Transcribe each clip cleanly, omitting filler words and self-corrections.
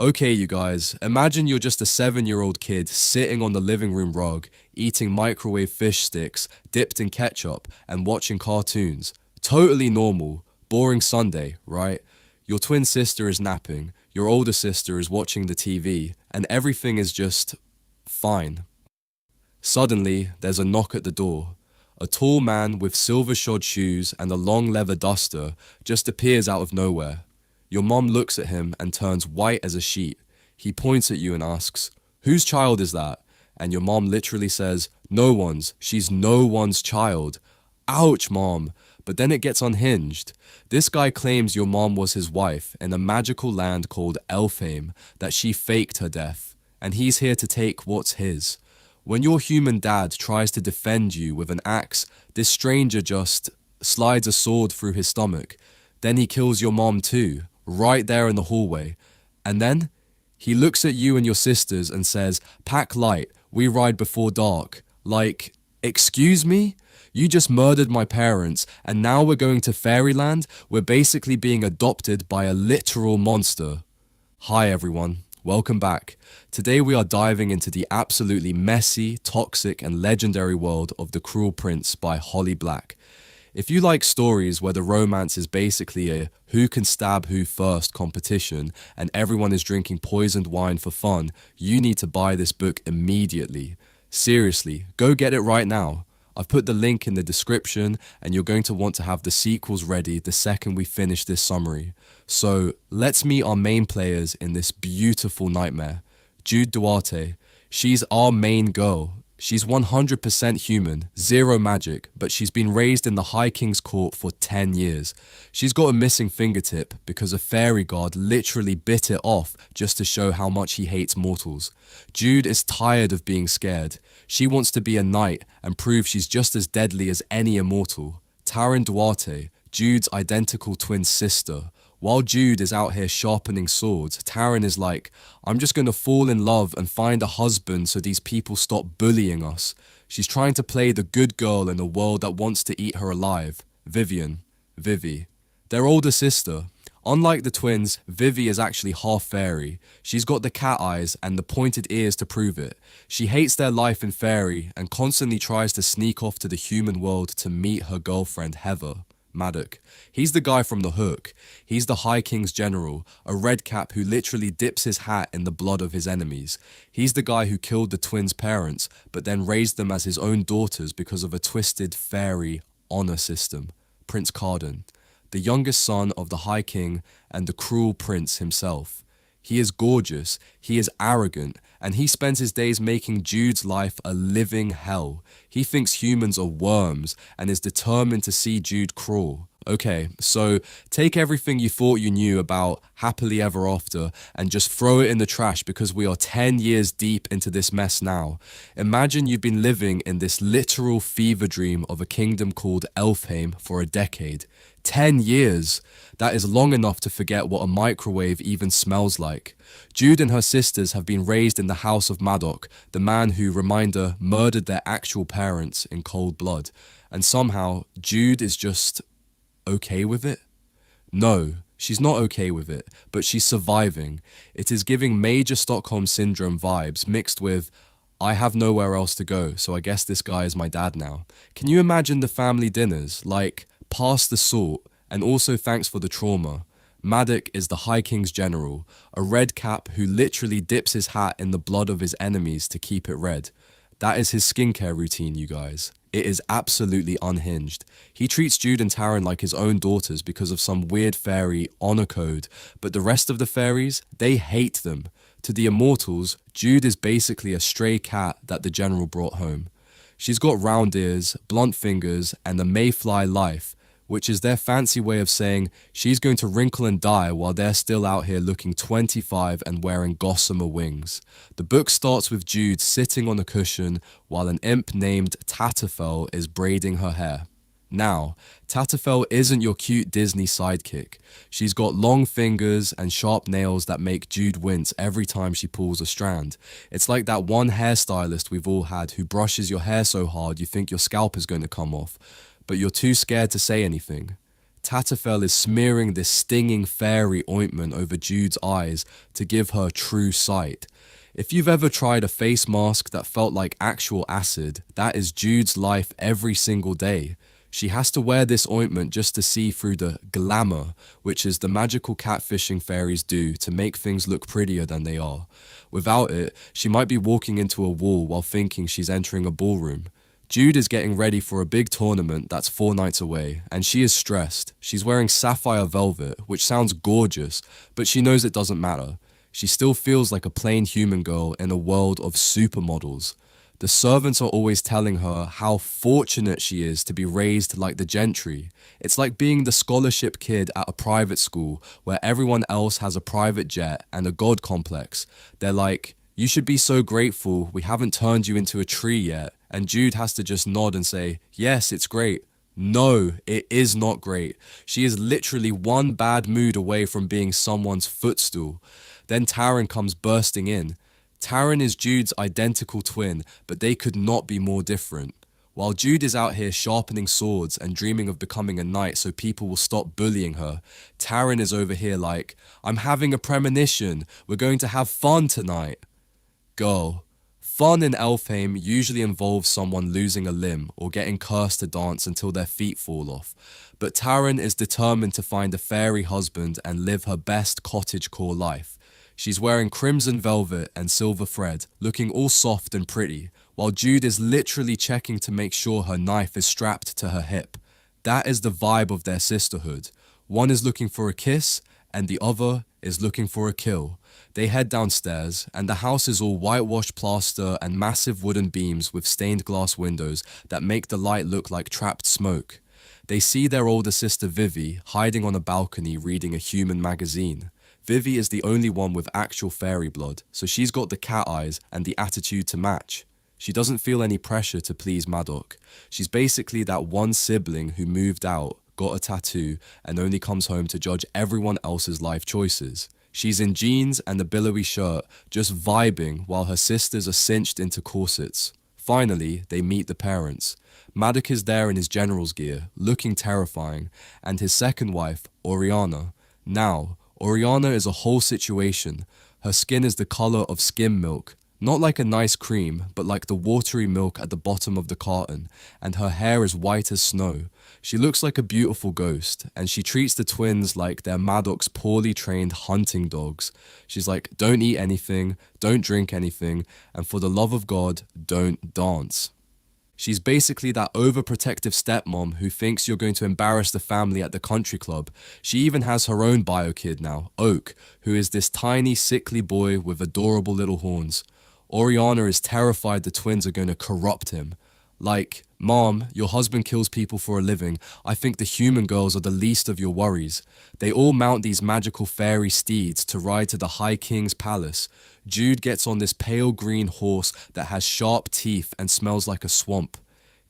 Okay, you guys, imagine you're just a 7-year-old kid sitting on the living room rug, eating microwave fish sticks dipped in ketchup and watching cartoons. Totally normal, boring Sunday, right? Your twin sister is napping, your older sister is watching the TV, and everything is just fine. Suddenly, there's a knock at the door. A tall man with silver-shod shoes and a long leather duster just appears out of nowhere. Your mom looks at him and turns white as a sheet. He points at you and asks, "Whose child is that?" And your mom literally says, "No one's. She's no one's child." Ouch, mom. But then it gets unhinged. This guy claims your mom was his wife in a magical land called Elfheim, that she faked her death, and he's here to take what's his. When your human dad tries to defend you with an axe, this stranger just slides a sword through his stomach. Then he kills your mom too, right there in the hallway. And then he looks at you and your sisters and says, "Pack light, we ride before dark." Like, excuse me? You just murdered my parents and now we're going to fairyland? We're basically being adopted by a literal monster. Hi everyone, welcome back. Today we are diving into the absolutely messy, toxic and legendary world of The Cruel Prince by Holly Black. If you like stories where the romance is basically a who can stab who first competition and everyone is drinking poisoned wine for fun, you need to buy this book immediately. Seriously, go get it right now. I've put the link in the description and you're going to want to have the sequels ready the second we finish this summary. So let's meet our main players in this beautiful nightmare. Jude Duarte. She's our main girl. She's 100% human, zero magic, but she's been raised in the High King's court for 10 years. She's got a missing fingertip because a fairy god literally bit it off just to show how much he hates mortals. Jude is tired of being scared. She wants to be a knight and prove she's just as deadly as any immortal. Taryn Duarte, Jude's identical twin sister. While Jude is out here sharpening swords, Taryn is like, "I'm just going to fall in love and find a husband so these people stop bullying us." She's trying to play the good girl in a world that wants to eat her alive. Vivi. Their older sister. Unlike the twins, Vivi is actually half fairy. She's got the cat eyes and the pointed ears to prove it. She hates their life in Faerie and constantly tries to sneak off to the human world to meet her girlfriend Heather. Maddock. He's the guy from The Hook. He's the High King's general, a red cap who literally dips his hat in the blood of his enemies. He's the guy who killed the twins' parents, but then raised them as his own daughters because of a twisted fairy honor system. Prince Carden, the youngest son of the High King and the cruel prince himself. He is gorgeous, he is arrogant, and he spends his days making Jude's life a living hell. He thinks humans are worms and is determined to see Jude crawl. Okay, so take everything you thought you knew about Happily Ever After and just throw it in the trash because we are 10 years deep into this mess now. Imagine you've been living in this literal fever dream of a kingdom called Elfheim for a decade. 10 years! That is long enough to forget what a microwave even smells like. Jude and her sisters have been raised in the house of Maddock, the man who, reminder, murdered their actual parents in cold blood. And somehow, Jude is just okay with it? No, she's not okay with it, but she's surviving. It is giving major Stockholm Syndrome vibes mixed with, I have nowhere else to go, so I guess this guy is my dad now. Can you imagine the family dinners? Like, pass the salt, and also thanks for the trauma. Maddock is the High King's general, a red cap who literally dips his hat in the blood of his enemies to keep it red. That is his skincare routine, you guys. It is absolutely unhinged. He treats Jude and Taryn like his own daughters because of some weird fairy honor code, but the rest of the fairies, they hate them. To the immortals, Jude is basically a stray cat that the general brought home. She's got round ears, blunt fingers, and a mayfly life, which is their fancy way of saying she's going to wrinkle and die while they're still out here looking 25 and wearing gossamer wings. The book starts with Jude sitting on a cushion while an imp named Tatterfell is braiding her hair. Now, Tatterfell isn't your cute Disney sidekick. She's got long fingers and sharp nails that make Jude wince every time she pulls a strand. It's like that one hairstylist we've all had who brushes your hair so hard you think your scalp is going to come off, but you're too scared to say anything. Tatterfell is smearing this stinging fairy ointment over Jude's eyes to give her true sight. If you've ever tried a face mask that felt like actual acid, that is Jude's life every single day. She has to wear this ointment just to see through the glamour, which is the magical catfishing fairies do to make things look prettier than they are. Without it, she might be walking into a wall while thinking she's entering a ballroom. Jude is getting ready for a big tournament that's 4 nights away, and she is stressed. She's wearing sapphire velvet, which sounds gorgeous, but she knows it doesn't matter. She still feels like a plain human girl in a world of supermodels. The servants are always telling her how fortunate she is to be raised like the gentry. It's like being the scholarship kid at a private school where everyone else has a private jet and a god complex. They're like, you should be so grateful we haven't turned you into a tree yet. And Jude has to just nod and say, yes, it's great. No, it is not great. She is literally one bad mood away from being someone's footstool. Then Taran comes bursting in. Taran is Jude's identical twin, but they could not be more different. While Jude is out here sharpening swords and dreaming of becoming a knight so people will stop bullying her, Taran is over here like, I'm having a premonition, we're going to have fun tonight. Girl, fun in Elfheim usually involves someone losing a limb or getting cursed to dance until their feet fall off. But Taran is determined to find a fairy husband and live her best cottagecore life. She's wearing crimson velvet and silver thread, looking all soft and pretty, while Jude is literally checking to make sure her knife is strapped to her hip. That is the vibe of their sisterhood. One is looking for a kiss, and the other is looking for a kill. They head downstairs, and the house is all whitewashed plaster and massive wooden beams with stained glass windows that make the light look like trapped smoke. They see their older sister Vivi hiding on a balcony reading a human magazine. Vivi is the only one with actual fairy blood, so she's got the cat eyes and the attitude to match. She doesn't feel any pressure to please Madoc. She's basically that one sibling who moved out, got a tattoo, and only comes home to judge everyone else's life choices. She's in jeans and a billowy shirt, just vibing while her sisters are cinched into corsets. Finally, they meet the parents. Madoc is there in his general's gear, looking terrifying, and his second wife, Oriana. Now, Oriana is a whole situation. Her skin is the color of skim milk, not like a nice cream, but like the watery milk at the bottom of the carton, and her hair is white as snow. She looks like a beautiful ghost, and she treats the twins like they're Madoc's poorly trained hunting dogs. She's like, don't eat anything, don't drink anything, and for the love of God, don't dance. She's basically that overprotective stepmom who thinks you're going to embarrass the family at the country club. She even has her own bio kid now, Oak, who is this tiny, sickly boy with adorable little horns. Oriana is terrified the twins are going to corrupt him. Like, Mom, your husband kills people for a living. I think the human girls are the least of your worries. They all mount these magical fairy steeds to ride to the High King's palace. Jude gets on this pale green horse that has sharp teeth and smells like a swamp.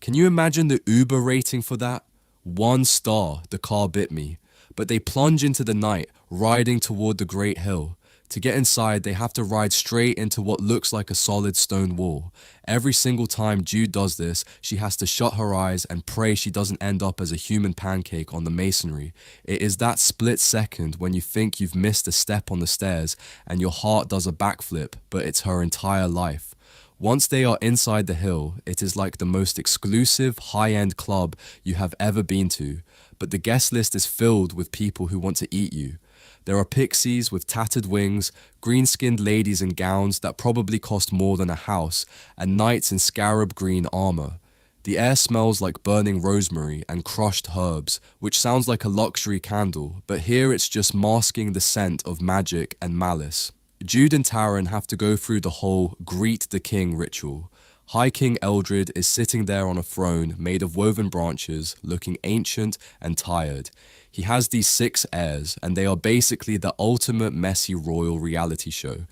Can you imagine the Uber rating for that? 1 star, the car bit me. But they plunge into the night, riding toward the Great Hill. To get inside, they have to ride straight into what looks like a solid stone wall. Every single time Jude does this, she has to shut her eyes and pray she doesn't end up as a human pancake on the masonry. It is that split second when you think you've missed a step on the stairs and your heart does a backflip, but it's her entire life. Once they are inside the hill, it is like the most exclusive, high-end club you have ever been to, but the guest list is filled with people who want to eat you. There are pixies with tattered wings, green-skinned ladies in gowns that probably cost more than a house, and knights in scarab green armor. The air smells like burning rosemary and crushed herbs, which sounds like a luxury candle, but here it's just masking the scent of magic and malice. Jude and Taran have to go through the whole greet the king ritual. High King Eldred is sitting there on a throne made of woven branches, looking ancient and tired. He has these 6 heirs, and they are basically the ultimate messy royal reality show.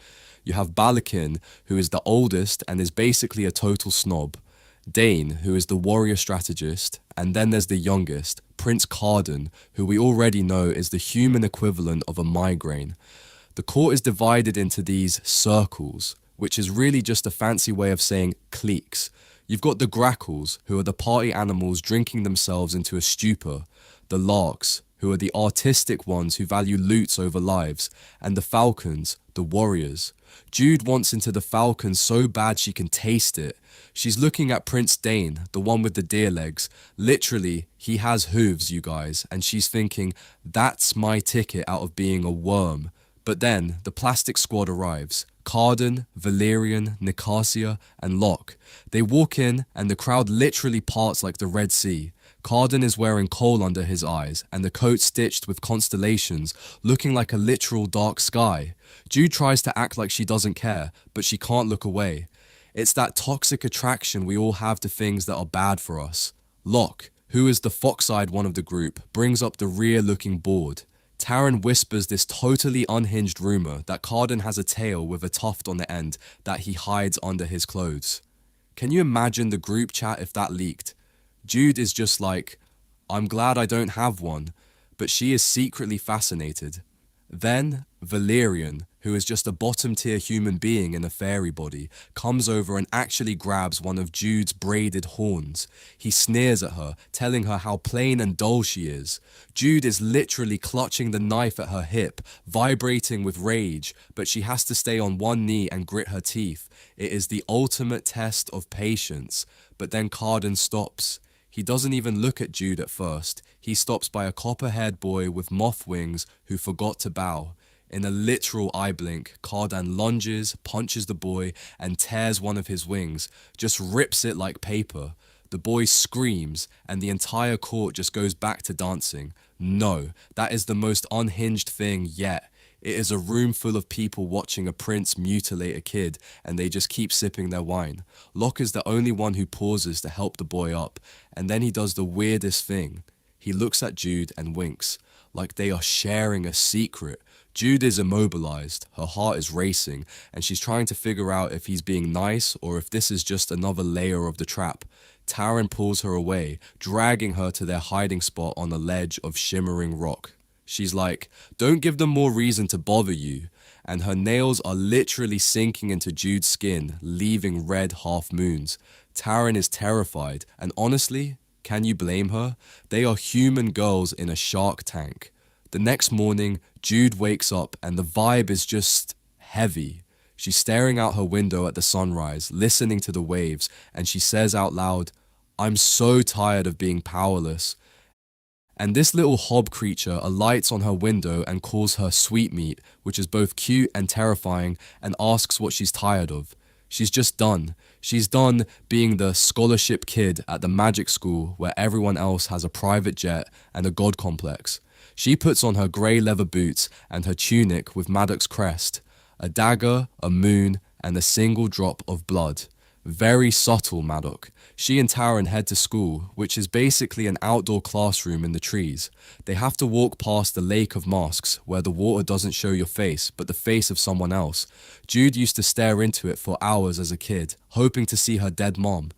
You have Balakin, who is the oldest and is basically a total snob. Dane, who is the warrior strategist, and then there's the youngest, Prince Carden, who we already know is the human equivalent of a migraine. The court is divided into these circles, which is really just a fancy way of saying cliques. You've got the grackles, who are the party animals drinking themselves into a stupor, the larks, who are the artistic ones who value loots over lives, and the Falcons, the warriors. Jude wants into the Falcon so bad she can taste it. She's looking at Prince Dane, the one with the deer legs. Literally, he has hooves, you guys, and she's thinking, that's my ticket out of being a worm. But then, the plastic squad arrives. Cardan, Valerian, Nicasia, and Locke. They walk in, and the crowd literally parts like the Red Sea. Cardan is wearing coal under his eyes, and the coat stitched with constellations, looking like a literal dark sky. Jude tries to act like she doesn't care, but she can't look away. It's that toxic attraction we all have to things that are bad for us. Locke, who is the fox-eyed one of the group, brings up the rear-looking board. Taran whispers this totally unhinged rumor that Cardan has a tail with a tuft on the end that he hides under his clothes. Can you imagine the group chat if that leaked? Jude is just like, I'm glad I don't have one, but she is secretly fascinated. Then, Valerian, who is just a bottom-tier human being in a fairy body, comes over and actually grabs one of Jude's braided horns. He sneers at her, telling her how plain and dull she is. Jude is literally clutching the knife at her hip, vibrating with rage, but she has to stay on one knee and grit her teeth. It is the ultimate test of patience. But then Cardan stops. He doesn't even look at Jude at first. He stops by a copper-haired boy with moth wings who forgot to bow. In a literal eye blink, Cardan lunges, punches the boy, and tears one of his wings, just rips it like paper. The boy screams, and the entire court just goes back to dancing. No, that is the most unhinged thing yet. It is a room full of people watching a prince mutilate a kid, and they just keep sipping their wine. Locke is the only one who pauses to help the boy up, and then he does the weirdest thing. He looks at Jude and winks, like they are sharing a secret. Jude is immobilized, her heart is racing, and she's trying to figure out if he's being nice or if this is just another layer of the trap. Taran pulls her away, dragging her to their hiding spot on a ledge of shimmering rock. She's like, don't give them more reason to bother you. And her nails are literally sinking into Jude's skin, leaving red half moons. Taran is terrified, and honestly, can you blame her? They are human girls in a shark tank. The next morning, Jude wakes up and the vibe is just heavy. She's staring out her window at the sunrise, listening to the waves, and she says out loud, I'm so tired of being powerless. And this little hob creature alights on her window and calls her sweetmeat, which is both cute and terrifying, and asks what she's tired of. She's just done. She's done being the scholarship kid at the magic school where everyone else has a private jet and a god complex. She puts on her grey leather boots and her tunic with Maddox's crest, a dagger, a moon, and a single drop of blood. Very subtle, Maddox. She and Taran head to school, which is basically an outdoor classroom in the trees. They have to walk past the lake of masks, where the water doesn't show your face, but the face of someone else. Jude used to stare into it for hours as a kid, hoping to see her dead mom.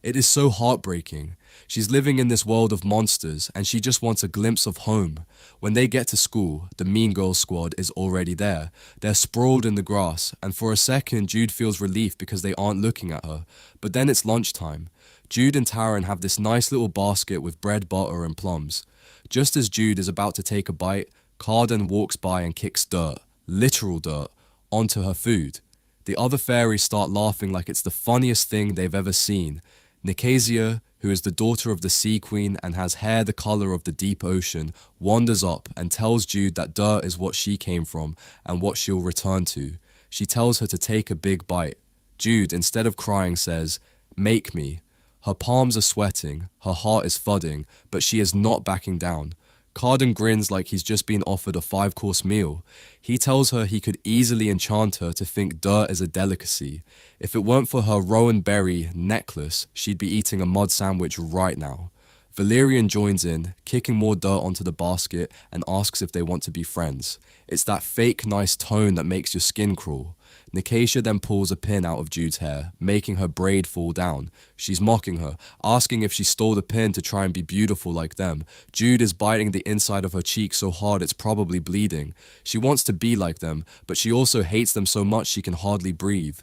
It is so heartbreaking. She's living in this world of monsters, and she just wants a glimpse of home. When they get to school, the Mean Girls squad is already there. They're sprawled in the grass, and for a second Jude feels relief because they aren't looking at her. But then it's lunchtime. Jude and Taran have this nice little basket with bread, butter, and plums. Just as Jude is about to take a bite, Cardan walks by and kicks dirt, literal dirt, onto her food. The other fairies start laughing like it's the funniest thing they've ever seen. Nicasia, who is the daughter of the Sea Queen and has hair the color of the deep ocean, wanders up and tells Jude that dirt is what she came from and what she'll return to. She tells her to take a big bite. Jude, instead of crying, says, "Make me." Her palms are sweating, her heart is thudding, but she is not backing down. Cardan grins like he's just been offered a 5-course meal. He tells her he could easily enchant her to think dirt is a delicacy. If it weren't for her rowan berry necklace, she'd be eating a mud sandwich right now. Valerian joins in, kicking more dirt onto the basket and asks if they want to be friends. It's that fake nice tone that makes your skin crawl. Nicasia then pulls a pin out of Jude's hair, making her braid fall down. She's mocking her, asking if she stole the pin to try and be beautiful like them. Jude is biting the inside of her cheek so hard it's probably bleeding. She wants to be like them, but she also hates them so much she can hardly breathe.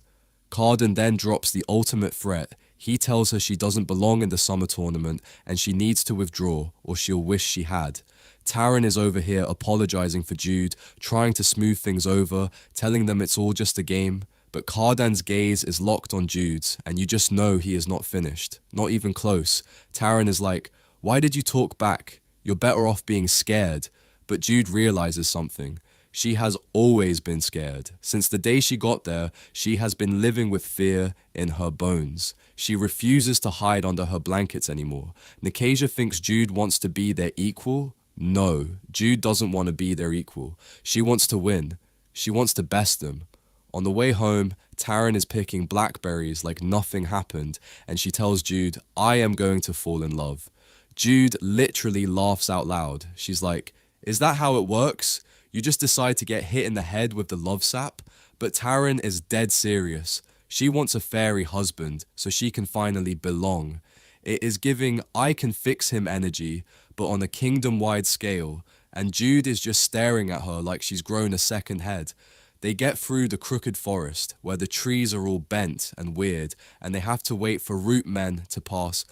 Cardan then drops the ultimate threat. He tells her she doesn't belong in the summer tournament and she needs to withdraw or she'll wish she had. Taryn is over here apologizing for Jude, trying to smooth things over, telling them it's all just a game. But Cardan's gaze is locked on Jude's, and you just know he is not finished, not even close. Taryn is like, "Why did you talk back? You're better off being scared." But Jude realizes something. She has always been scared. Since the day she got there, she has been living with fear in her bones. She refuses to hide under her blankets anymore. Nicasia thinks Jude wants to be their equal. No, Jude doesn't want to be their equal. She wants to win. She wants to best them. On the way home, Taryn is picking blackberries like nothing happened, and she tells Jude, "I am going to fall in love." Jude literally laughs out loud. She's like, "Is that how it works? You just decide to get hit in the head with the love sap?" But Taryn is dead serious. She wants a fairy husband so she can finally belong. It is giving "I can fix him" energy, but on a kingdom-wide scale, and Jude is just staring at her like she's grown a second head. They get through the crooked forest, where the trees are all bent and weird, and they have to wait for root men to pass.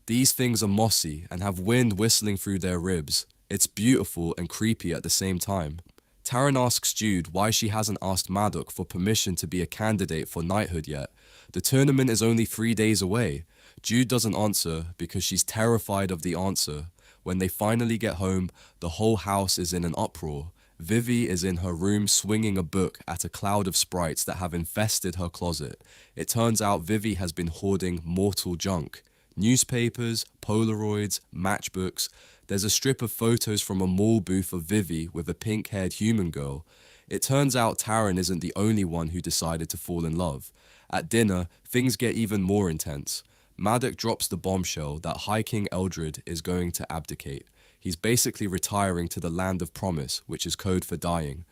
These things are mossy and have wind whistling through their ribs. It's beautiful and creepy at the same time. Taryn asks Jude why she hasn't asked Maddox for permission to be a candidate for knighthood yet. The tournament is only 3 days away. Jude doesn't answer because she's terrified of the answer. When they finally get home, the whole house is in an uproar. Vivi is in her room swinging a book at a cloud of sprites that have infested her closet. It turns out Vivi has been hoarding mortal junk. Newspapers, Polaroids, matchbooks. There's a strip of photos from a mall booth of Vivi with a pink-haired human girl. It turns out Taryn isn't the only one who decided to fall in love. At dinner, things get even more intense. Maddox drops the bombshell that High King Eldred is going to abdicate. He's basically retiring to the land of promise, which is code for dying.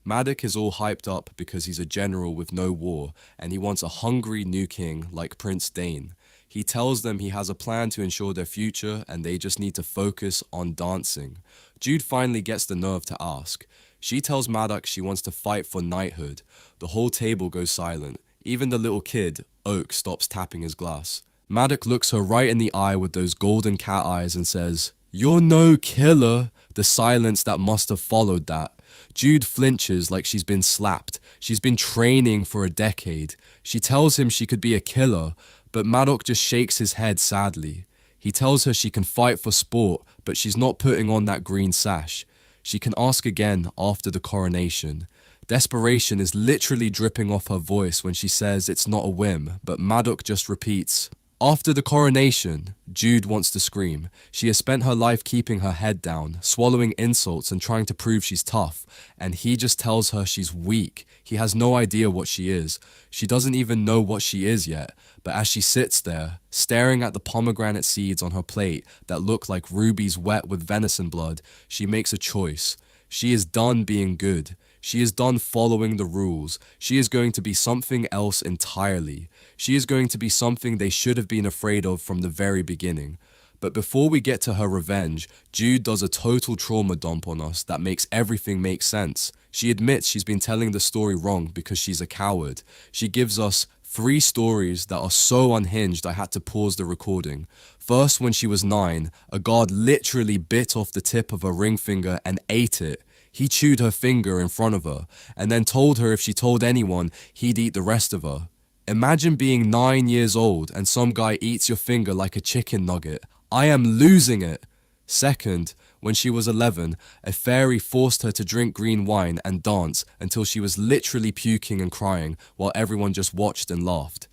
Maddox is all hyped up because he's a general with no war, and he wants a hungry new king like Prince Dane. He tells them he has a plan to ensure their future, and they just need to focus on dancing. Jude finally gets the nerve to ask. She tells Maddox she wants to fight for knighthood. The whole table goes silent. Even the little kid, Oak, stops tapping his glass. Maddox looks her right in the eye with those golden cat eyes and says, "You're no killer." The silence that must have followed that. Jude flinches like she's been slapped. She's been training for a decade. She tells him she could be a killer, but Maddox just shakes his head sadly. He tells her she can fight for sport, but she's not putting on that green sash. She can ask again after the coronation. Desperation is literally dripping off her voice when she says it's not a whim, but Maddox just repeats, "After the coronation." Jude wants to scream. She has spent her life keeping her head down, swallowing insults and trying to prove she's tough, and he just tells her she's weak. He has no idea what she is. She doesn't even know what she is yet, but as she sits there, staring at the pomegranate seeds on her plate that look like rubies wet with venison blood, she makes a choice. She is done being good. She is done following the rules. She is going to be something else entirely. She is going to be something they should have been afraid of from the very beginning. But before we get to her revenge, Jude does a total trauma dump on us that makes everything make sense. She admits she's been telling the story wrong because she's a coward. She gives us 3 stories that are so unhinged I had to pause the recording. First, when she was 9, a guard literally bit off the tip of her ring finger and ate it. He chewed her finger in front of her, and then told her if she told anyone, he'd eat the rest of her. Imagine being 9 years old and some guy eats your finger like a chicken nugget. I am losing it. Second, when she was 11, a fairy forced her to drink green wine and dance until she was literally puking and crying while everyone just watched and laughed.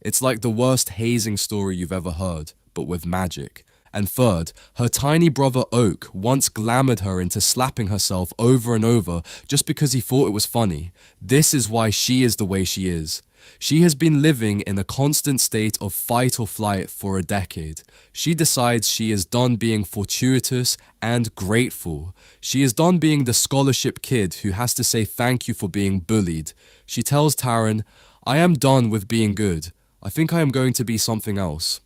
It's like the worst hazing story you've ever heard, but with magic. And third, her tiny brother Oak once glamoured her into slapping herself over and over just because he thought it was funny. This is why she is the way she is. She has been living in a constant state of fight or flight for a decade. She decides she is done being fortuitous and grateful. She is done being the scholarship kid who has to say thank you for being bullied. She tells Taryn, "I am done with being good. I think I am going to be something else."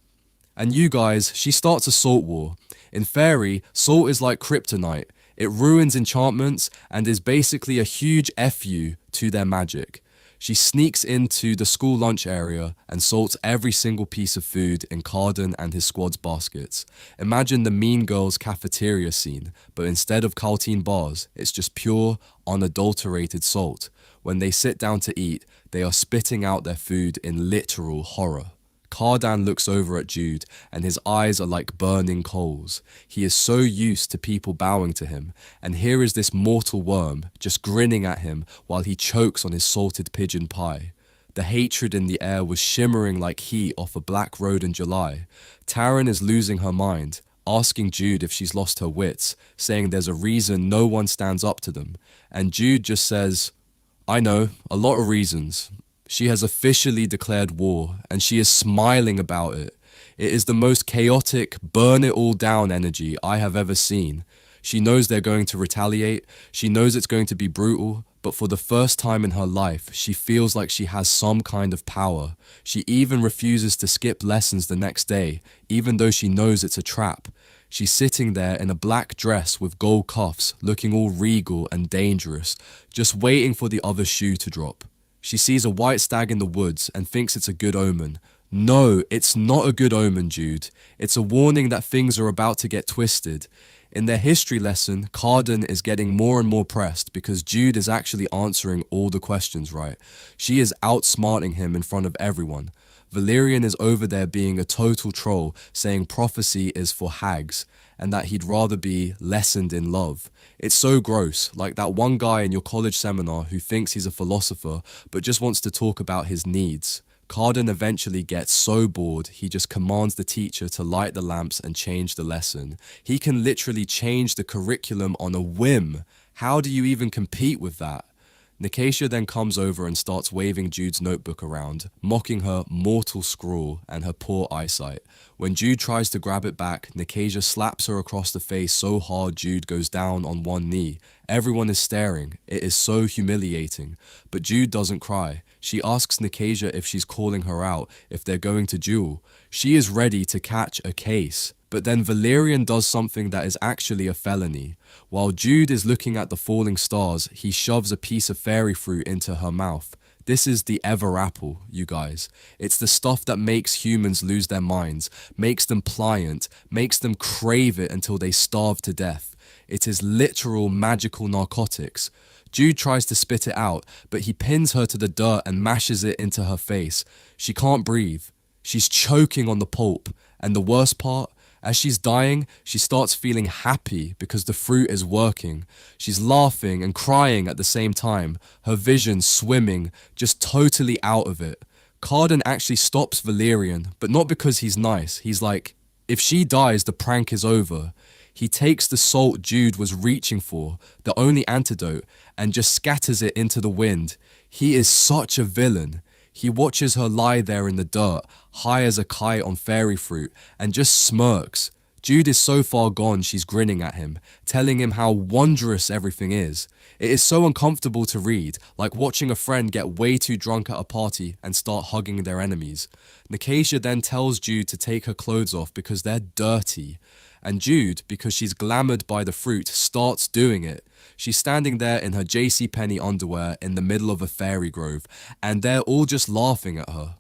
And you guys, she starts a salt war. In Faerie, salt is like kryptonite. It ruins enchantments and is basically a huge FU to their magic. She sneaks into the school lunch area and salts every single piece of food in Carden and his squad's baskets. Imagine the Mean Girls cafeteria scene, but instead of Caltine bars, it's just pure, unadulterated salt. When they sit down to eat, they are spitting out their food in literal horror. Cardan looks over at Jude, and his eyes are like burning coals. He is so used to people bowing to him, and here is this mortal worm just grinning at him while he chokes on his salted pigeon pie. The hatred in the air was shimmering like heat off a black road in July. Taryn is losing her mind, asking Jude if she's lost her wits, saying there's a reason no one stands up to them. And Jude just says, I know, a lot of reasons. She has officially declared war, and she is smiling about it. It is the most chaotic, burn it all down energy I have ever seen. She knows they're going to retaliate, she knows it's going to be brutal, but for the first time in her life, she feels like she has some kind of power. She even refuses to skip lessons the next day, even though she knows it's a trap. She's sitting there in a black dress with gold cuffs, looking all regal and dangerous, just waiting for the other shoe to drop. She sees a white stag in the woods and thinks it's a good omen. No, it's not a good omen, Jude. It's a warning that things are about to get twisted. In their history lesson, Carden is getting more and more pressed because Jude is actually answering all the questions right. She is outsmarting him in front of everyone. Valerian is over there being a total troll, saying prophecy is for hags, and that he'd rather be lessoned in love. It's so gross, like that one guy in your college seminar who thinks he's a philosopher, but just wants to talk about his needs. Carden eventually gets so bored, he just commands the teacher to light the lamps and change the lesson. He can literally change the curriculum on a whim. How do you even compete with that? Nicatia then comes over and starts waving Jude's notebook around, mocking her mortal scrawl and her poor eyesight. When Jude tries to grab it back, Nicasia slaps her across the face so hard Jude goes down on one knee. Everyone is staring. It is so humiliating. But Jude doesn't cry. She asks Nicasia if she's calling her out, if they're going to duel. She is ready to catch a case. But then Valerian does something that is actually a felony. While Jude is looking at the falling stars, he shoves a piece of fairy fruit into her mouth. This is the ever apple, you guys. It's the stuff that makes humans lose their minds, makes them pliant, makes them crave it until they starve to death. It is literal magical narcotics. Jude tries to spit it out, but he pins her to the dirt and mashes it into her face. She can't breathe. She's choking on the pulp. And the worst part? As she's dying, she starts feeling happy because the fruit is working. She's laughing and crying at the same time, her vision swimming, just totally out of it. Carden actually stops Valerian, but not because he's nice. He's like, if she dies, the prank is over. He takes the salt Jude was reaching for, the only antidote, and just scatters it into the wind. He is such a villain. He watches her lie there in the dirt, high as a kite on fairy fruit, and just smirks. Jude is so far gone she's grinning at him, telling him how wondrous everything is. It is so uncomfortable to read, like watching a friend get way too drunk at a party and start hugging their enemies. Nicasia then tells Jude to take her clothes off because they're dirty. And Jude, because she's glamoured by the fruit, starts doing it. She's standing there in her JCPenney underwear in the middle of a fairy grove, and they're all just laughing at her.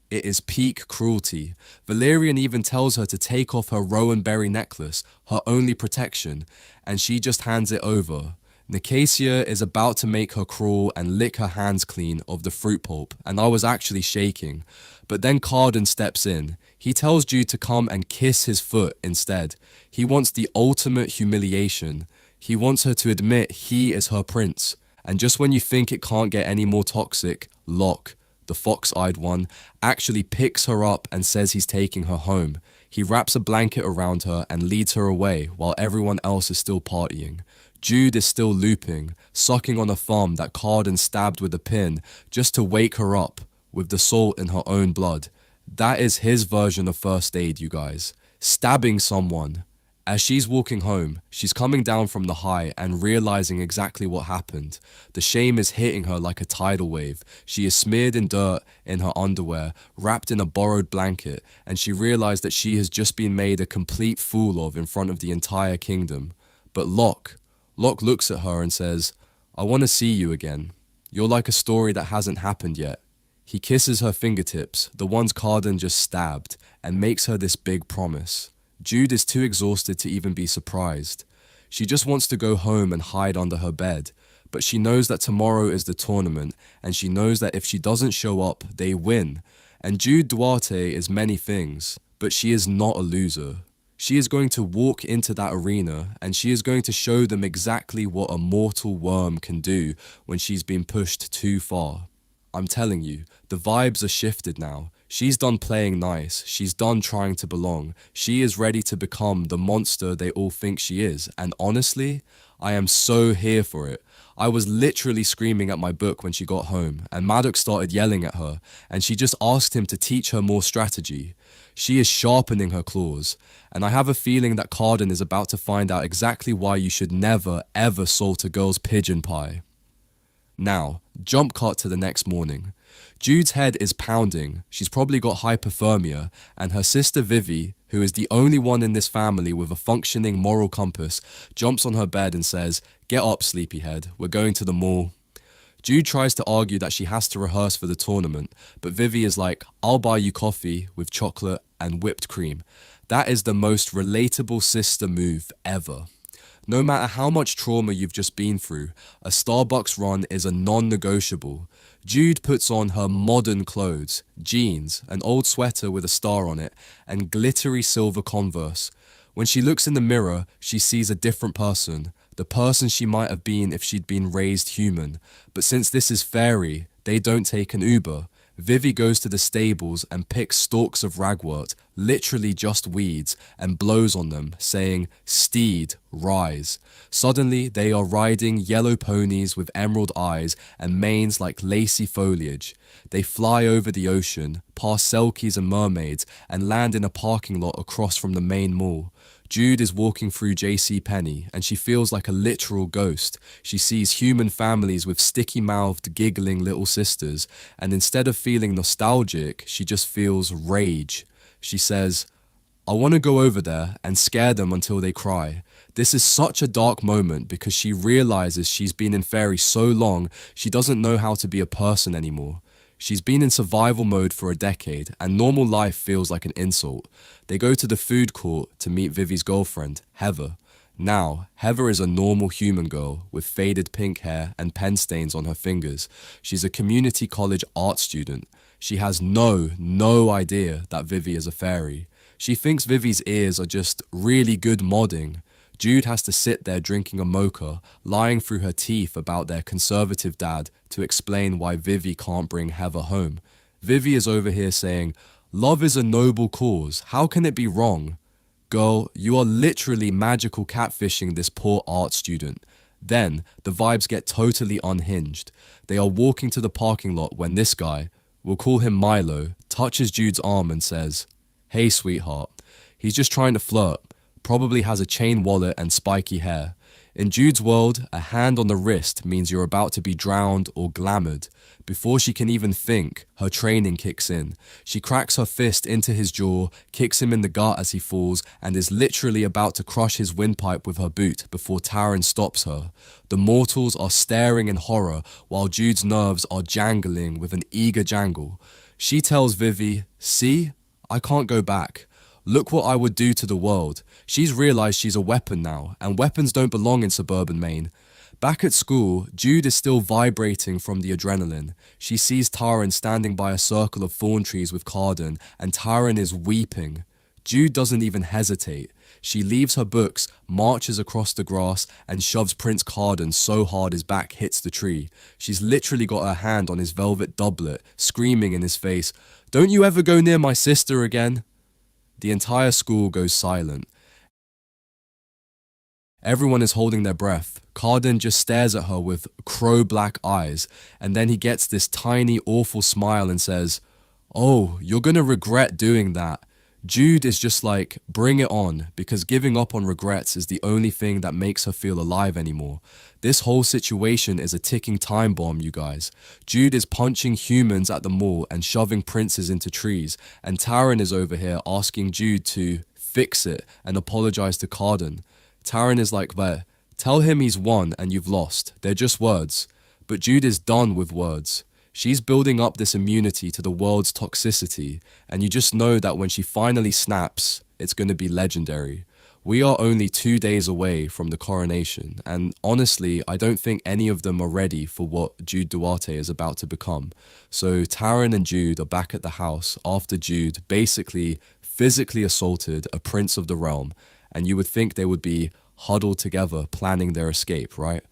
It is peak cruelty. Valerian even tells her to take off her rowan berry necklace, her only protection, and she just hands it over. Nicasia is about to make her crawl and lick her hands clean of the fruit pulp, and I was actually shaking. But then Carden steps in. He tells Jude to come and kiss his foot instead. He wants the ultimate humiliation. He wants her to admit he is her prince. And just when you think it can't get any more toxic, Locke, the fox-eyed one, actually picks her up and says he's taking her home. He wraps a blanket around her and leads her away while everyone else is still partying. Jude is still looping, sucking on a thumb that Carden stabbed with a pin just to wake her up with the salt in her own blood. That is his version of first aid, you guys. Stabbing someone. As she's walking home, she's coming down from the high and realizing exactly what happened. The shame is hitting her like a tidal wave. She is smeared in dirt in her underwear, wrapped in a borrowed blanket, and she realized that she has just been made a complete fool of in front of the entire kingdom. But Locke looks at her and says, I want to see you again. You're like a story that hasn't happened yet. He kisses her fingertips, the ones Carden just stabbed, and makes her this big promise. Jude is too exhausted to even be surprised. She just wants to go home and hide under her bed, but she knows that tomorrow is the tournament, and she knows that if she doesn't show up, they win. And Jude Duarte is many things, but she is not a loser. She is going to walk into that arena, and she is going to show them exactly what a mortal worm can do when she's been pushed too far. I'm telling you, the vibes are shifted now. She's done playing nice. She's done trying to belong. She is ready to become the monster they all think she is. And honestly, I am so here for it. I was literally screaming at my book when she got home, and Maddox started yelling at her, and she just asked him to teach her more strategy. She is sharpening her claws, and I have a feeling that Carden is about to find out exactly why you should never, ever salt a girl's pigeon pie. Now, jump cut to the next morning. Jude's head is pounding, she's probably got hypothermia, and her sister Vivi, who is the only one in this family with a functioning moral compass, jumps on her bed and says, "Get up, sleepyhead, we're going to the mall." Jude tries to argue that she has to rehearse for the tournament, but Vivi is like, "I'll buy you coffee with chocolate and whipped cream." That is the most relatable sister move ever. No matter how much trauma you've just been through, a Starbucks run is a non-negotiable. Jude puts on her modern clothes, jeans, an old sweater with a star on it, and glittery silver Converse. When she looks in the mirror, she sees a different person, the person she might have been if she'd been raised human. But since this is Faerie, they don't take an Uber. Vivi goes to the stables and picks stalks of ragwort, literally just weeds, and blows on them, saying, "Steed, rise." Suddenly, they are riding yellow ponies with emerald eyes and manes like lacy foliage. They fly over the ocean, past selkies and mermaids, and land in a parking lot across from the main mall. Jude is walking through JCPenney, and she feels like a literal ghost. She sees human families with sticky-mouthed, giggling little sisters, and instead of feeling nostalgic, she just feels rage. She says, "I want to go over there and scare them until they cry." This is such a dark moment because she realizes she's been in Faerie so long, she doesn't know how to be a person anymore. She's been in survival mode for a decade, and normal life feels like an insult. They go to the food court to meet Vivi's girlfriend, Heather. Now, Heather is a normal human girl with faded pink hair and pen stains on her fingers. She's a community college art student. She has no idea that Vivi is a fairy. She thinks Vivi's ears are just really good modding. Jude has to sit there drinking a mocha, lying through her teeth about their conservative dad to explain why Vivi can't bring Heather home. Vivi is over here saying, "Love is a noble cause. How can it be wrong?" Girl, you are literally magical catfishing this poor art student. Then, the vibes get totally unhinged. They are walking to the parking lot when this guy, we'll call him Milo, touches Jude's arm and says, "Hey, sweetheart." He's just trying to flirt. Probably has a chain wallet and spiky hair. In Jude's world, a hand on the wrist means you're about to be drowned or glamoured. Before she can even think, her training kicks in. She cracks her fist into his jaw, kicks him in the gut as he falls, and is literally about to crush his windpipe with her boot before Taryn stops her. The mortals are staring in horror while Jude's nerves are jangling with an eager jangle. She tells Vivi, "See, I can't go back. Look what I would do to the world." She's realized she's a weapon now, and weapons don't belong in suburban Maine. Back at school, Jude is still vibrating from the adrenaline. She sees Taryn standing by a circle of thorn trees with Carden, and Taryn is weeping. Jude doesn't even hesitate. She leaves her books, marches across the grass, and shoves Prince Carden so hard his back hits the tree. She's literally got her hand on his velvet doublet, screaming in his face, "Don't you ever go near my sister again." The entire school goes silent. Everyone is holding their breath. Carden just stares at her with crow-black eyes, and then he gets this tiny, awful smile and says, "Oh, you're gonna regret doing that." Jude is just like, bring it on, because giving up on regrets is the only thing that makes her feel alive anymore. This whole situation is a ticking time bomb, you guys. Jude is punching humans at the mall and shoving princes into trees, and Taryn is over here asking Jude to fix it and apologize to Carden. Taryn is like, "But tell him he's won and you've lost. They're just words." But Jude is done with words. She's building up this immunity to the world's toxicity, and you just know that when she finally snaps, it's going to be legendary. We are only 2 days away from the coronation, and honestly, I don't think any of them are ready for what Jude Duarte is about to become. So Taryn and Jude are back at the house after Jude basically physically assaulted a prince of the realm, and you would think they would be huddled together planning their escape, right?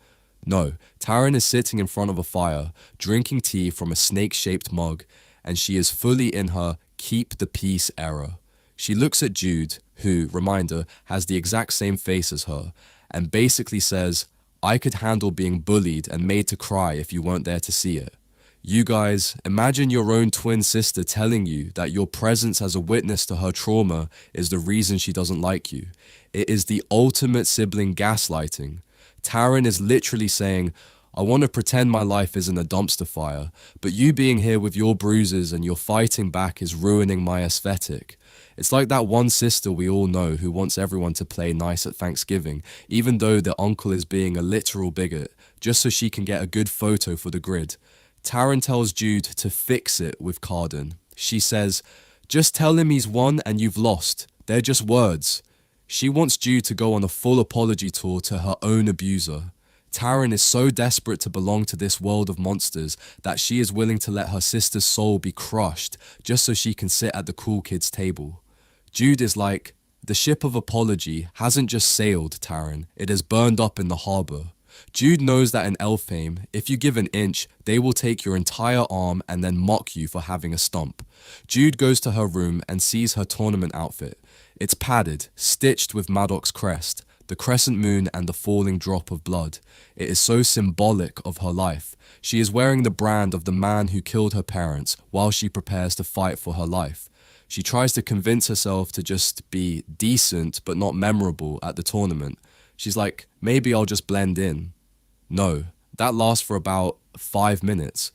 No, Taryn is sitting in front of a fire, drinking tea from a snake-shaped mug, and she is fully in her keep the peace era. She looks at Jude, who, reminder, has the exact same face as her, and basically says, I could handle being bullied and made to cry if you weren't there to see it. You guys, imagine your own twin sister telling you that your presence as a witness to her trauma is the reason she doesn't like you. It is the ultimate sibling gaslighting. Taryn is literally saying, I want to pretend my life isn't a dumpster fire, but you being here with your bruises and your fighting back is ruining my aesthetic. It's like that one sister we all know who wants everyone to play nice at Thanksgiving, even though their uncle is being a literal bigot, just so she can get a good photo for the grid. Taryn tells Jude to fix it with Carden. She says, just tell him he's won and you've lost. They're just words. She wants Jude to go on a full apology tour to her own abuser. Taryn is so desperate to belong to this world of monsters that she is willing to let her sister's soul be crushed just so she can sit at the cool kids' table. Jude is like, the ship of apology hasn't just sailed, Taryn, it has burned up in the harbour. Jude knows that in Elfhame, if you give an inch, they will take your entire arm and then mock you for having a stump. Jude goes to her room and sees her tournament outfit. It's padded, stitched with Madoc's crest, the crescent moon and the falling drop of blood. It is so symbolic of her life. She is wearing the brand of the man who killed her parents while she prepares to fight for her life. She tries to convince herself to just be decent but not memorable at the tournament. She's like, maybe I'll just blend in. No, that lasts for about 5 minutes.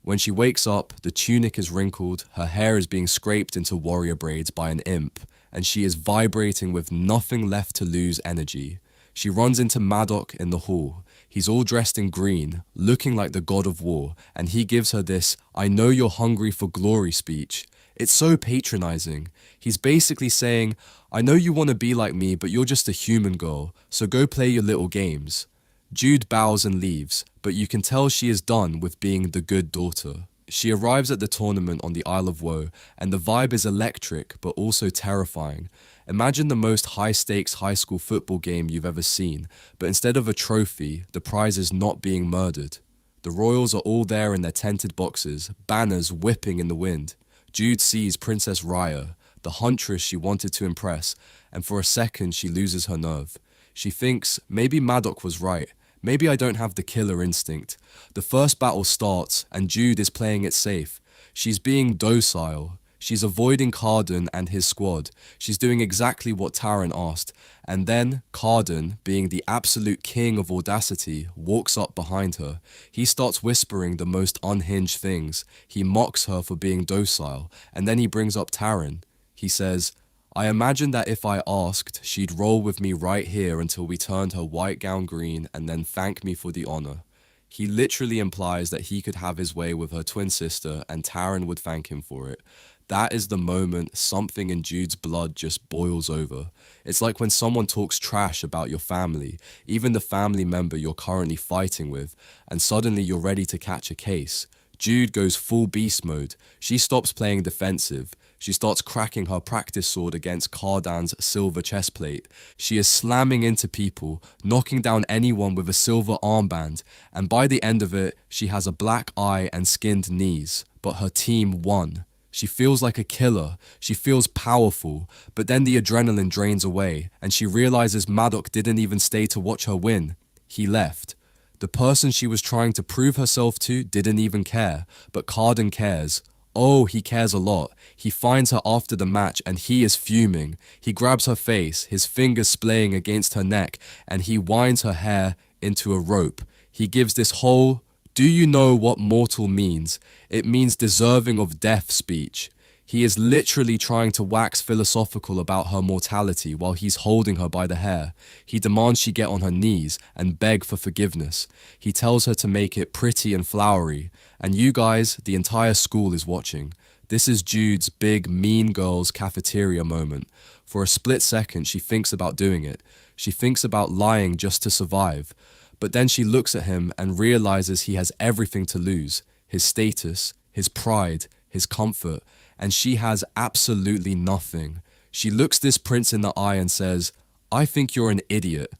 When she wakes up, the tunic is wrinkled, her hair is being scraped into warrior braids by an imp, and she is vibrating with nothing left to lose energy. She runs into Madoc in the hall. He's all dressed in green, looking like the god of war, and he gives her this, I know you're hungry for glory speech. It's so patronizing. He's basically saying, I know you want to be like me, but you're just a human girl, so go play your little games. Jude bows and leaves, but you can tell she is done with being the good daughter. She arrives at the tournament on the Isle of Woe, and the vibe is electric, but also terrifying. Imagine the most high-stakes high school football game you've ever seen, but instead of a trophy, the prize is not being murdered. The royals are all there in their tented boxes, banners whipping in the wind. Jude sees Princess Raya, the huntress she wanted to impress, and for a second she loses her nerve. She thinks, maybe Madoc was right. Maybe I don't have the killer instinct. The first battle starts, and Jude is playing it safe. She's being docile. She's avoiding Carden and his squad. She's doing exactly what Taryn asked. And then, Carden, being the absolute king of audacity, walks up behind her. He starts whispering the most unhinged things. He mocks her for being docile, and then he brings up Taryn. He says, I imagined that if I asked, she'd roll with me right here until we turned her white gown green and then thank me for the honor. He literally implies that he could have his way with her twin sister and Taryn would thank him for it. That is the moment something in Jude's blood just boils over. It's like when someone talks trash about your family, even the family member you're currently fighting with, and suddenly you're ready to catch a case. Jude goes full beast mode. She stops playing defensive. She starts cracking her practice sword against Cardan's silver chestplate. She is slamming into people, knocking down anyone with a silver armband, and by the end of it, she has a black eye and skinned knees. But her team won. She feels like a killer. She feels powerful, but then the adrenaline drains away, and she realizes Madoc didn't even stay to watch her win. He left. The person she was trying to prove herself to didn't even care, but Carden cares. Oh, he cares a lot. He finds her after the match and he is fuming. He grabs her face, his fingers splaying against her neck, and he winds her hair into a rope. He gives this whole, do you know what mortal means? It means deserving of death speech. He is literally trying to wax philosophical about her mortality while he's holding her by the hair. He demands she get on her knees and beg for forgiveness. He tells her to make it pretty and flowery. And you guys, the entire school is watching. This is Jude's big Mean Girls cafeteria moment. For a split second, she thinks about doing it. She thinks about lying just to survive. But then she looks at him and realizes he has everything to lose. His status, his pride, his comfort. And she has absolutely nothing. She looks this prince in the eye and says, "I think you're an idiot."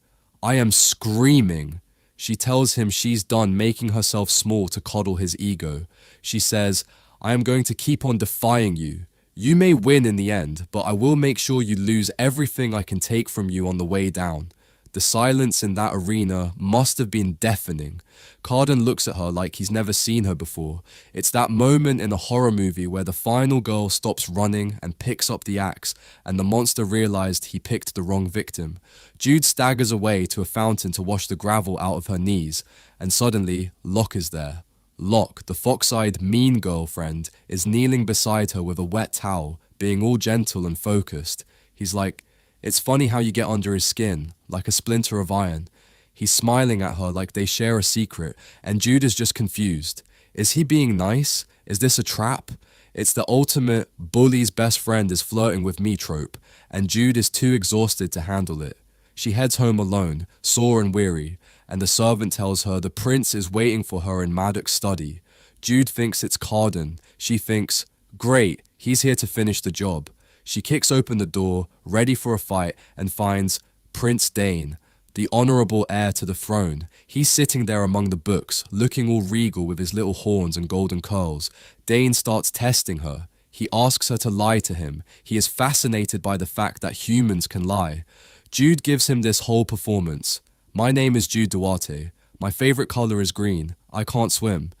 I am screaming. She tells him she's done making herself small to coddle his ego. She says, "I am going to keep on defying you. You may win in the end, but I will make sure you lose everything I can take from you on the way down." The silence in that arena must have been deafening. Carden looks at her like he's never seen her before. It's that moment in a horror movie where the final girl stops running and picks up the axe, and the monster realized he picked the wrong victim. Jude staggers away to a fountain to wash the gravel out of her knees, and suddenly, Locke is there. Locke, the fox-eyed mean girlfriend, is kneeling beside her with a wet towel, being all gentle and focused. He's like, "It's funny how you get under his skin, like a splinter of iron." He's smiling at her like they share a secret, and Jude is just confused. Is he being nice? Is this a trap? It's the ultimate bully's best friend is flirting with me trope, and Jude is too exhausted to handle it. She heads home alone, sore and weary, and the servant tells her the prince is waiting for her in Maddox's study. Jude thinks it's Carden. She thinks, great, he's here to finish the job. She kicks open the door, ready for a fight, and finds Prince Dane, the honorable heir to the throne. He's sitting there among the books, looking all regal with his little horns and golden curls. Dane starts testing her. He asks her to lie to him. He is fascinated by the fact that humans can lie. Jude gives him this whole performance. "My name is Jude Duarte. My favorite color is green. I can't swim."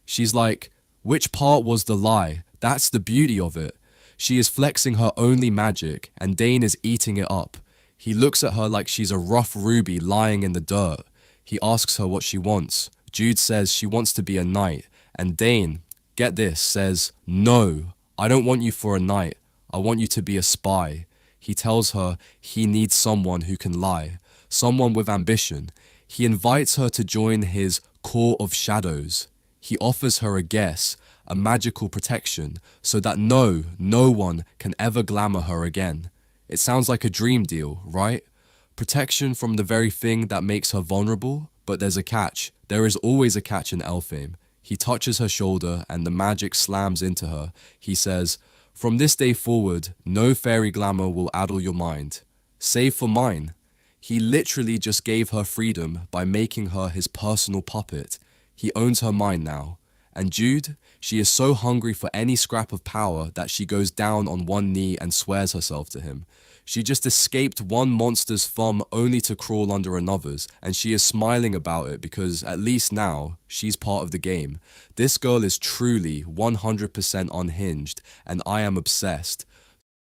She's like, which part was the lie? That's the beauty of it. She is flexing her only magic, and Dane is eating it up. He looks at her like she's a rough ruby lying in the dirt. He asks her what she wants. Jude says she wants to be a knight, and Dane, get this, says, "No, I don't want you for a knight. I want you to be a spy." He tells her he needs someone who can lie, someone with ambition. He invites her to join his Court of Shadows. He offers her a guess, a magical protection, so that no one can ever glamour her again. It sounds like a dream deal, right? Protection from the very thing that makes her vulnerable, but there's a catch. There is always a catch in Elfame. He touches her shoulder and the magic slams into her. He says, "From this day forward, no fairy glamour will addle your mind, save for mine." He literally just gave her freedom by making her his personal puppet. He owns her mind now. And Jude, she is so hungry for any scrap of power that she goes down on one knee and swears herself to him. She just escaped one monster's thumb only to crawl under another's, and she is smiling about it because, at least now, she's part of the game. This girl is truly 100% unhinged, and I am obsessed.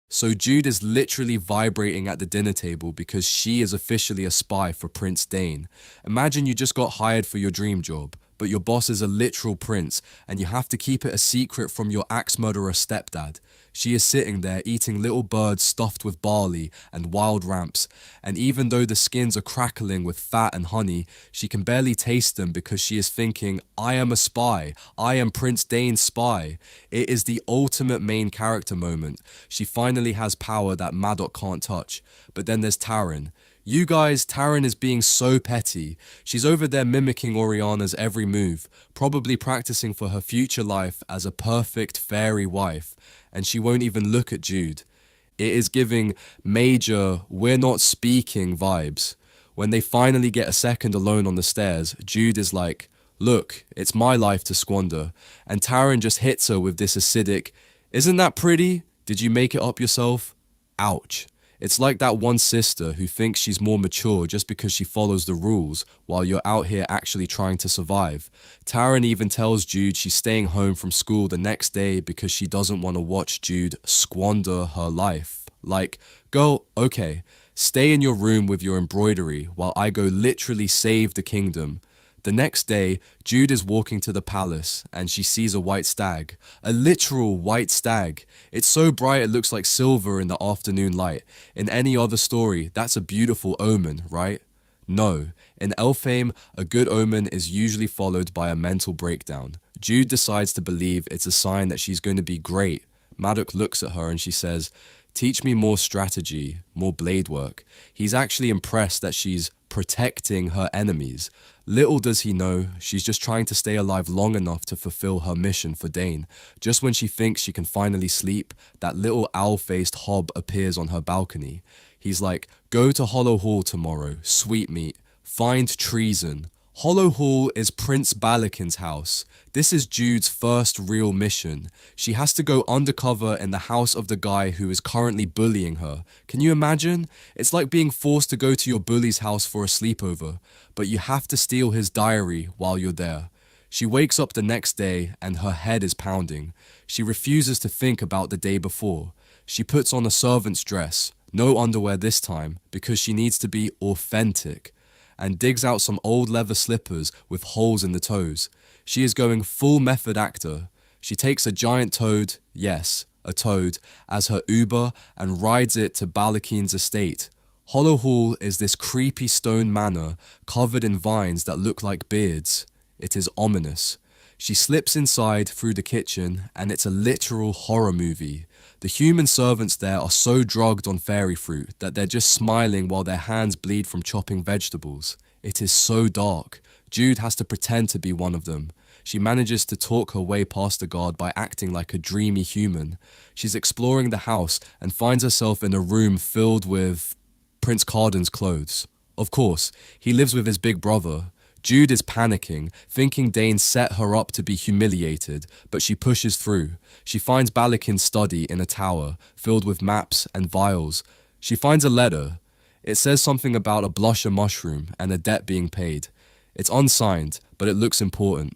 So Jude is literally vibrating at the dinner table because she is officially a spy for Prince Dane. Imagine you just got hired for your dream job, but your boss is a literal prince, and you have to keep it a secret from your axe murderer stepdad. She is sitting there eating little birds stuffed with barley and wild ramps, and even though the skins are crackling with fat and honey, she can barely taste them because she is thinking, I am a spy, I am Prince Dane's spy. It is the ultimate main character moment. She finally has power that Maddox can't touch. But then there's Taryn. You guys, Taryn is being so petty. She's over there mimicking Oriana's every move, probably practicing for her future life as a perfect fairy wife, and she won't even look at Jude. It is giving major "we're not speaking" vibes. When they finally get a second alone on the stairs, Jude is like, look, it's my life to squander, and Taryn just hits her with this acidic, isn't that pretty? Did you make it up yourself? Ouch. It's like that one sister who thinks she's more mature just because she follows the rules while you're out here actually trying to survive. Taryn even tells Jude she's staying home from school the next day because she doesn't want to watch Jude squander her life. Like, girl, okay, stay in your room with your embroidery while I go literally save the kingdom. The next day, Jude is walking to the palace and she sees a white stag. A literal white stag. It's so bright it looks like silver in the afternoon light. In any other story, that's a beautiful omen, right? No. In Elfhame, a good omen is usually followed by a mental breakdown. Jude decides to believe it's a sign that she's going to be great. Madoc looks at her and she says, "Teach me more strategy, more blade work." He's actually impressed that she's protecting her enemies. Little does he know, she's just trying to stay alive long enough to fulfill her mission for Dane. Just when she thinks she can finally sleep, that little owl-faced hob appears on her balcony. He's like, "Go to Hollow Hall tomorrow, sweetmeat. Find treason." Hollow Hall is Prince Balakin's house. This is Jude's first real mission. She has to go undercover in the house of the guy who is currently bullying her. Can you imagine? It's like being forced to go to your bully's house for a sleepover, but you have to steal his diary while you're there. She wakes up the next day and her head is pounding. She refuses to think about the day before. She puts on a servant's dress, no underwear this time, because she needs to be authentic, and digs out some old leather slippers with holes in the toes. She is going full method actor. She takes a giant toad, yes, a toad, as her Uber and rides it to Balakin's estate. Hollow Hall is this creepy stone manor covered in vines that look like beards. It is ominous. She slips inside through the kitchen and it's a literal horror movie. The human servants there are so drugged on fairy fruit that they're just smiling while their hands bleed from chopping vegetables. It is so dark. Jude has to pretend to be one of them. She manages to talk her way past the guard by acting like a dreamy human. She's exploring the house and finds herself in a room filled with Prince Carden's clothes. Of course, he lives with his big brother. Jude is panicking, thinking Dane set her up to be humiliated, but she pushes through. She finds Balakin's study in a tower, filled with maps and vials. She finds a letter. It says something about a blusher mushroom and a debt being paid. It's unsigned, but it looks important.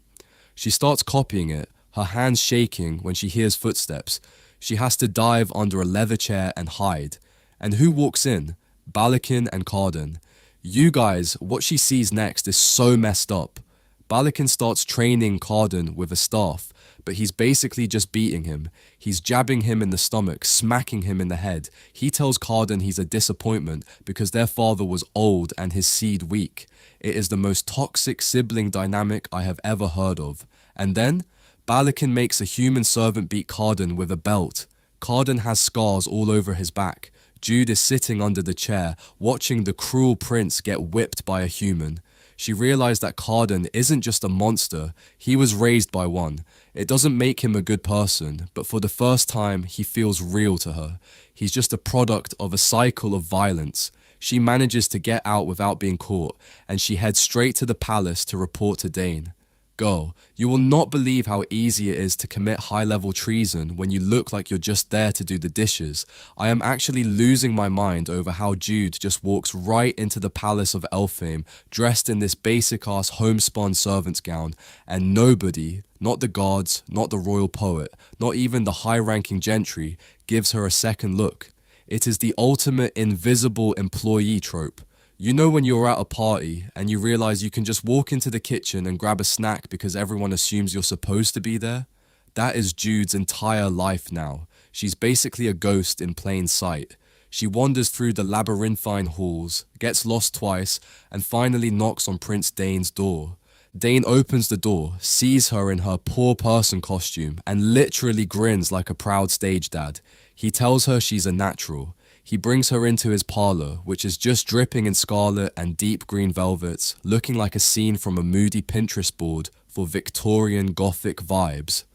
She starts copying it, her hands shaking when she hears footsteps. She has to dive under a leather chair and hide. And who walks in? Balakin and Carden. You guys, what she sees next is so messed up. Balakin starts training Carden with a staff, but he's basically just beating him. He's jabbing him in the stomach, smacking him in the head. He tells Carden he's a disappointment because their father was old and his seed weak. It is the most toxic sibling dynamic I have ever heard of. And then, Balakin makes a human servant beat Carden with a belt. Carden has scars all over his back. Jude is sitting under the chair, watching the cruel prince get whipped by a human. She realized that Carden isn't just a monster, he was raised by one. It doesn't make him a good person, but for the first time, he feels real to her. He's just a product of a cycle of violence. She manages to get out without being caught, and she heads straight to the palace to report to Dane. Girl, you will not believe how easy it is to commit high-level treason when you look like you're just there to do the dishes. I am actually losing my mind over how Jude just walks right into the palace of Elfhame, dressed in this basic-ass homespun servant's gown, and nobody, not the guards, not the royal poet, not even the high-ranking gentry, gives her a second look. It is the ultimate invisible employee trope. You know when you're at a party and you realize you can just walk into the kitchen and grab a snack because everyone assumes you're supposed to be there? That is Jude's entire life now. She's basically a ghost in plain sight. She wanders through the labyrinthine halls, gets lost twice, and finally knocks on Prince Dane's door. Dane opens the door, sees her in her poor person costume, and literally grins like a proud stage dad. He tells her she's a natural. He brings her into his parlor, which is just dripping in scarlet and deep green velvets, looking like a scene from a moody Pinterest board for Victorian Gothic vibes.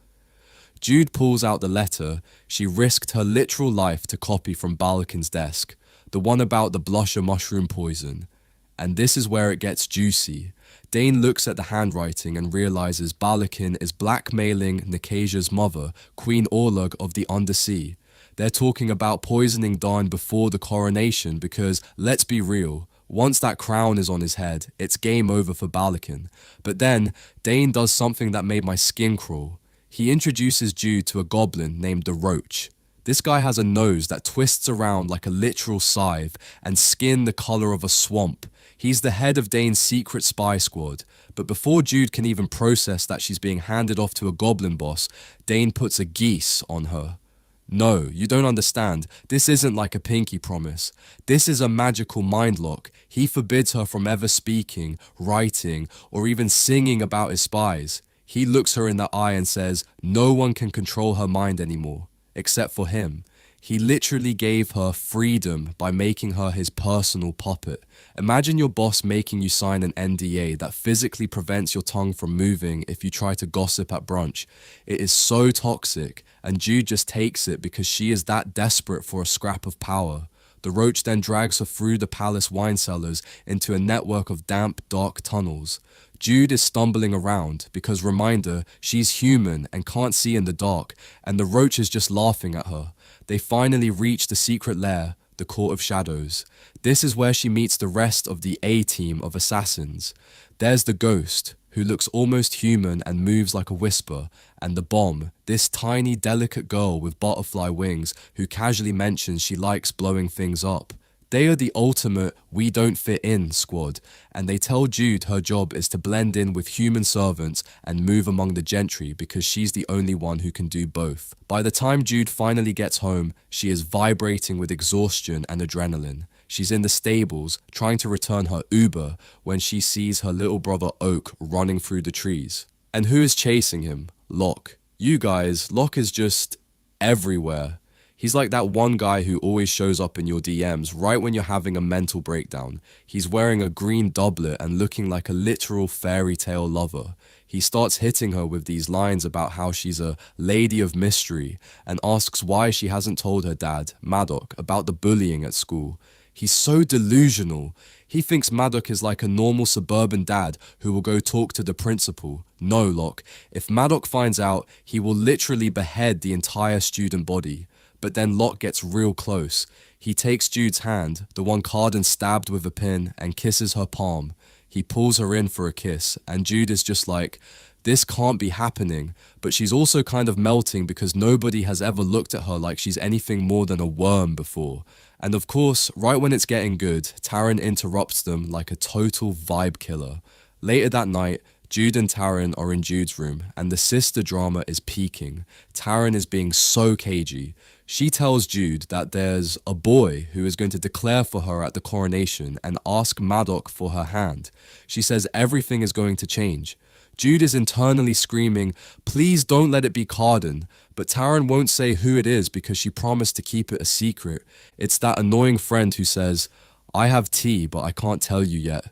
Jude pulls out the letter she risked her literal life to copy from Balakin's desk, the one about the blusher mushroom poison. And this is where it gets juicy. Dane looks at the handwriting and realizes Balakin is blackmailing Nikasia's mother, Queen Orlug of the Undersea. They're talking about poisoning Dawn before the coronation because, let's be real, once that crown is on his head, it's game over for Balakin. But then, Dane does something that made my skin crawl. He introduces Jude to a goblin named the Roach. This guy has a nose that twists around like a literal scythe and skin the color of a swamp. He's the head of Dane's secret spy squad. But before Jude can even process that she's being handed off to a goblin boss, Dane puts a geese on her. No, you don't understand. This isn't like a pinky promise. This is a magical mind lock. He forbids her from ever speaking, writing, or even singing about his spies. He looks her in the eye and says, no one can control her mind anymore, except for him. He literally gave her freedom by making her his personal puppet. Imagine your boss making you sign an NDA that physically prevents your tongue from moving if you try to gossip at brunch. It is so toxic, and Jude just takes it because she is that desperate for a scrap of power. The roach then drags her through the palace wine cellars into a network of damp, dark tunnels. Jude is stumbling around because, reminder, she's human and can't see in the dark, and the roach is just laughing at her. They finally reach the secret lair, the Court of Shadows. This is where she meets the rest of the A-team of assassins. There's the ghost, who looks almost human and moves like a whisper, and the bomb, this tiny, delicate girl with butterfly wings who casually mentions she likes blowing things up. They are the ultimate we don't fit in squad, and they tell Jude her job is to blend in with human servants and move among the gentry because she's the only one who can do both. By the time Jude finally gets home, she is vibrating with exhaustion and adrenaline. She's in the stables trying to return her Uber when she sees her little brother Oak running through the trees. And who is chasing him? Locke. You guys, Locke is just everywhere. He's like that one guy who always shows up in your DMs right when you're having a mental breakdown. He's wearing a green doublet and looking like a literal fairy tale lover. He starts hitting her with these lines about how she's a lady of mystery and asks why she hasn't told her dad, Maddox, about the bullying at school. He's so delusional. He thinks Maddox is like a normal suburban dad who will go talk to the principal. No, Locke. If Maddox finds out, he will literally behead the entire student body. But then Locke gets real close. He takes Jude's hand, the one Carden stabbed with a pin, and kisses her palm. He pulls her in for a kiss, and Jude is just like, this can't be happening. But she's also kind of melting because nobody has ever looked at her like she's anything more than a worm before. And of course, right when it's getting good, Taryn interrupts them like a total vibe killer. Later that night, Jude and Taryn are in Jude's room, and the sister drama is peaking. Taryn is being so cagey. She tells Jude that there's a boy who is going to declare for her at the coronation and ask Maddox for her hand. She says everything is going to change. Jude is internally screaming, please don't let it be Carden, but Taryn won't say who it is because she promised to keep it a secret. It's that annoying friend who says, I have tea, but I can't tell you yet.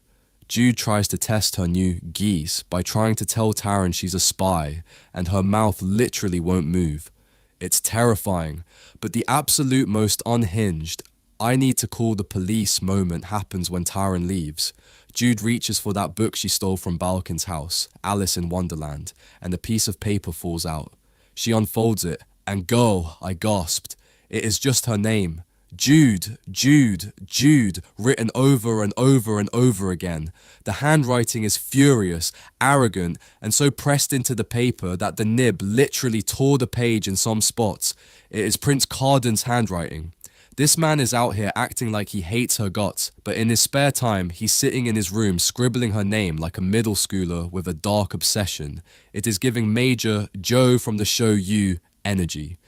Jude tries to test her new geese by trying to tell Taryn she's a spy, and her mouth literally won't move. It's terrifying, but the absolute most unhinged, I need to call the police moment happens when Taryn leaves. Jude reaches for that book she stole from Balkan's house, Alice in Wonderland, and a piece of paper falls out. She unfolds it, and girl, I gasped. It is just her name. Jude, Jude, Jude, written over and over and over again. The handwriting is furious, arrogant, and so pressed into the paper that the nib literally tore the page in some spots. It is Prince Carden's handwriting. This man is out here acting like he hates her guts, but in his spare time, he's sitting in his room scribbling her name like a middle schooler with a dark obsession. It is giving Major Joe from the show You energy.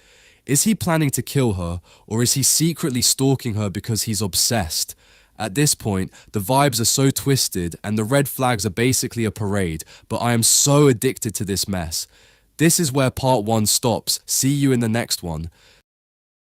Is he planning to kill her, or is he secretly stalking her because he's obsessed? At this point, the vibes are so twisted and the red flags are basically a parade, but I am so addicted to this mess. This is where part 1 stops. See you in the next one.